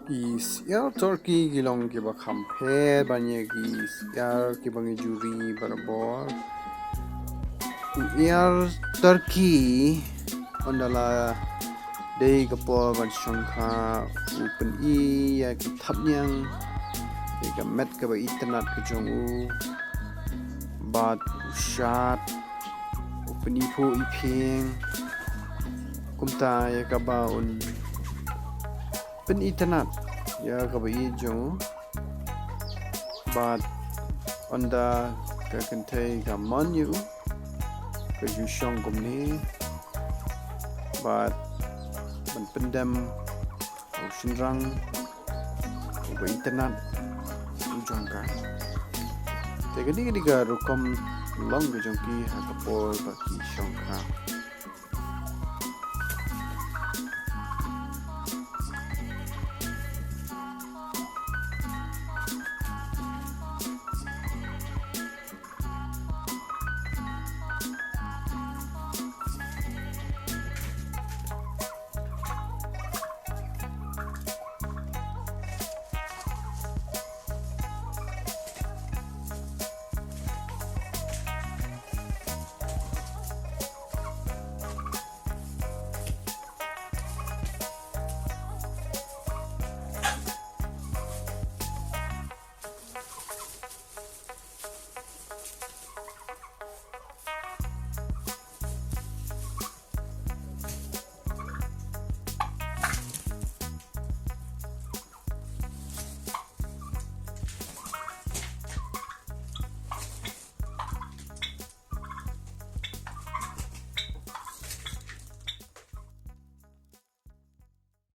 Syiar Turkey gilong ki ba khampher banyak syiar ki bangi juri barabor. Syiar Turkey ondala day kapor ban shongkha open ya ki thapnyang ya met ka ba internet ka jongu bat shad open iphuh kumta ya ka ba un jingitynnad ya ka ba jong but onda ka kentay ka menu ka ju shong ni but ban pendam shynrang ka internet jong ka te gani ka rukom long ka jong ki ha kapol ba ki shongkha